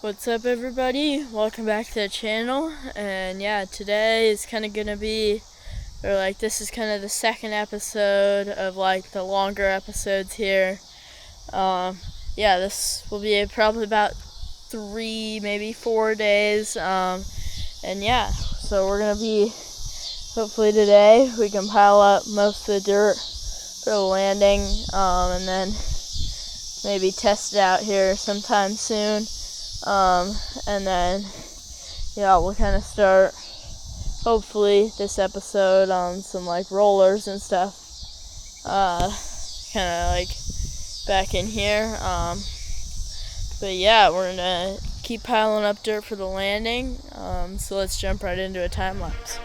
What's up, everybody? Welcome back to the channel. And yeah, today is kind of gonna be, this is kind of the second episode of the longer episodes here. Yeah, this will be probably about 3, maybe 4 days. And yeah, so we're gonna be, hopefully today we can pile up most of the dirt for the landing, and then maybe test it out here sometime soon. And then, yeah, we'll kind of start, hopefully, this episode on some, rollers and stuff, kind of, back in here, but yeah, we're gonna keep piling up dirt for the landing, so let's jump right into a time lapse.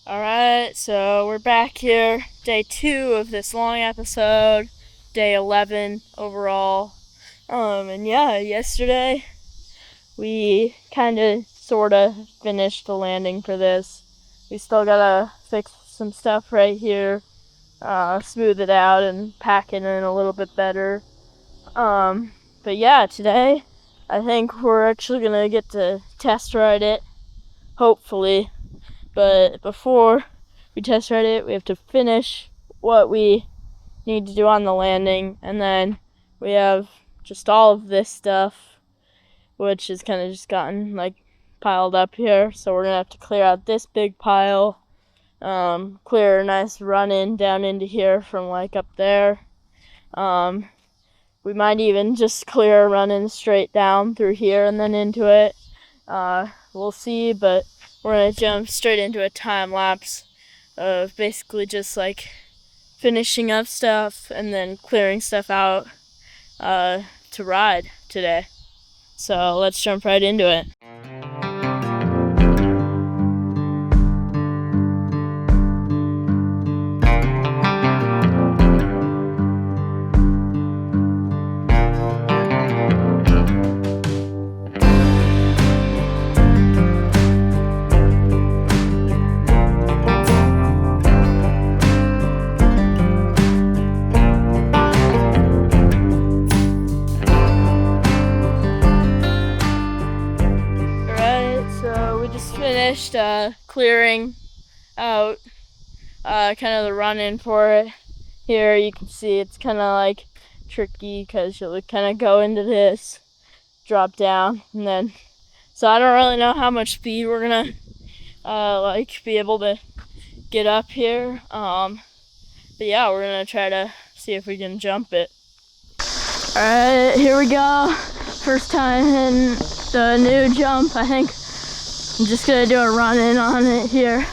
Alright, so we're back here, day 2 of this long episode, day 11 overall. And yeah, yesterday we sorta finished the landing for this. We still gotta fix some stuff right here, smooth it out and pack it in a little bit better. But yeah, today I think we're actually gonna get to test ride it, hopefully. But before we test ride it, we have to finish what we need to do on the landing, and then we have just all of this stuff, which has kind of just gotten piled up here. So we're gonna have to clear out this big pile, clear a nice run in down into here from up there. We might even just clear a run in straight down through here and then into it. We'll see, but we're gonna jump straight into a time lapse of basically just finishing up stuff and then clearing stuff out to ride today. So let's jump right into it. Finished clearing out kind of the run-in for it. Here you can see it's kind of tricky because you'll kind of go into this, drop down, and then so I don't really know how much speed we're gonna be able to get up here, but yeah, we're gonna try to see if we can jump it. Alright, here we go. First time in the new jump. I think I'm just gonna do a run-in on it here.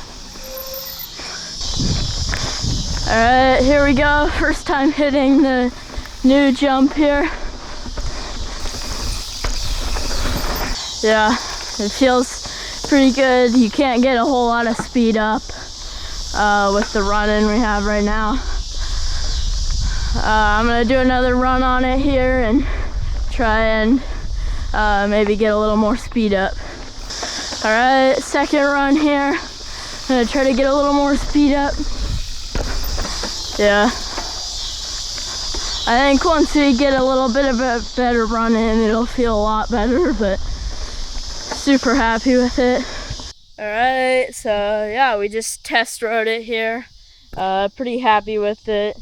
Alright, here we go. First time hitting the new jump here. Yeah, it feels pretty good. You can't get a whole lot of speed up with the run-in we have right now. I'm gonna do another run on it here and try and maybe get a little more speed up. Alright, second run here. I'm gonna try to get a little more speed up. Yeah. I think once we get a little bit of a better run in, it'll feel a lot better, but super happy with it. Alright, so yeah, we just test rode it here. Pretty happy with it.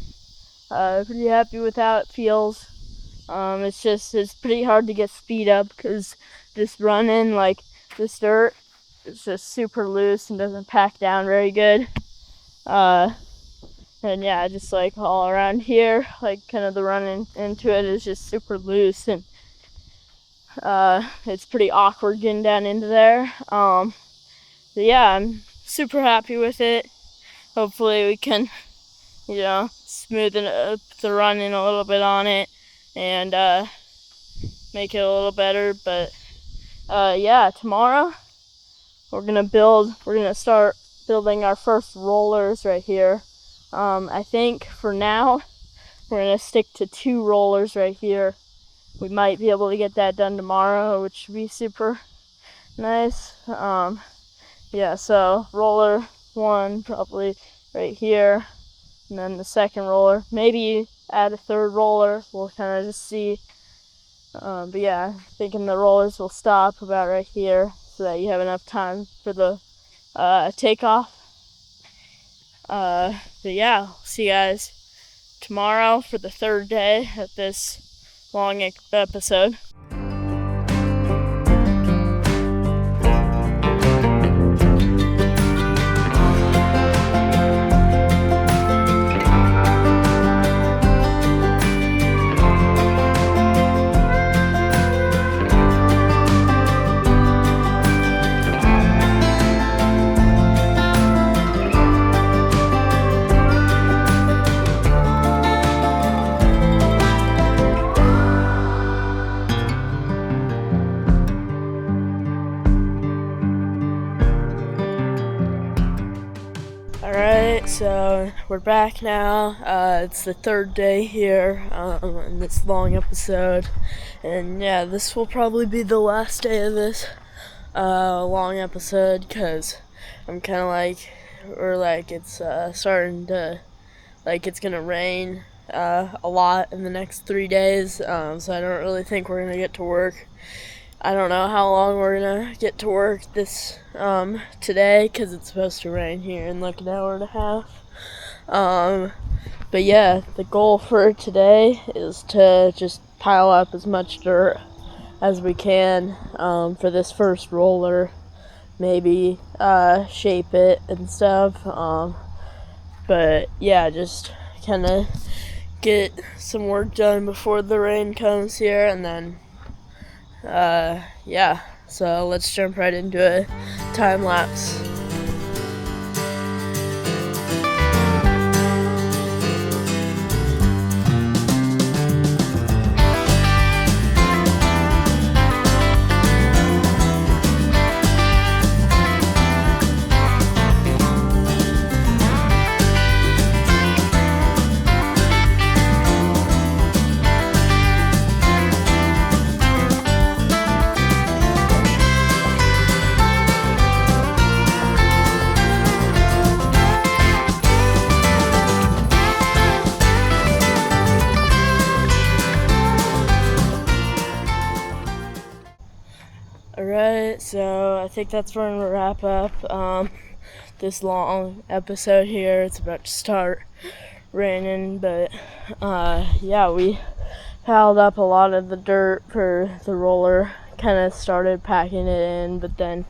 Pretty happy with how it feels. It's pretty hard to get speed up because this run in, this dirt is just super loose and doesn't pack down very good. And yeah, just all around here, kind of the run into it is just super loose, and It's pretty awkward getting down into there. But yeah, I'm super happy with it. Hopefully we can, smoothen up the running a little bit on it and make it a little better. But yeah, tomorrow we're gonna start building our first rollers right here. I think for now we're gonna stick to 2 rollers right here. We might be able to get that done tomorrow, which would be super nice. Yeah, so roller 1 probably right here, and then the second roller, maybe add a 3rd roller. We'll kind of just see. But yeah, thinking the rollers will stop about right here so that you have enough time for the takeoff. But yeah, see you guys tomorrow for the 3rd day of this long episode. Alright, so we're back now. It's the 3rd day here in this long episode, and yeah, this will probably be the last day of this long episode, because I'm kind of it's starting to, it's gonna rain a lot in the next 3 days, so I don't really think we're gonna get to work. I don't know how long we're gonna get to work this today, because it's supposed to rain here in like an hour and a half. But yeah, the goal for today is to just pile up as much dirt as we can for this first roller, maybe shape it and stuff. But yeah, just kind of get some work done before the rain comes here, and then yeah, so let's jump right into a time lapse. Alright, so I think that's where I'm going to wrap up this long episode here. It's about to start raining, but yeah, we piled up a lot of the dirt for the roller, kind of started packing it in, but then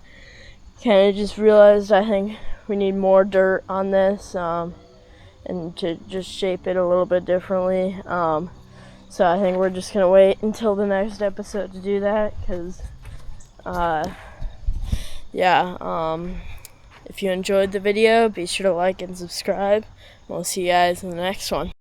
kind of just realized I think we need more dirt on this and to just shape it a little bit differently. So I think we're just going to wait until the next episode to do that, because if you enjoyed the video, be sure to like and subscribe. We'll see you guys in the next one.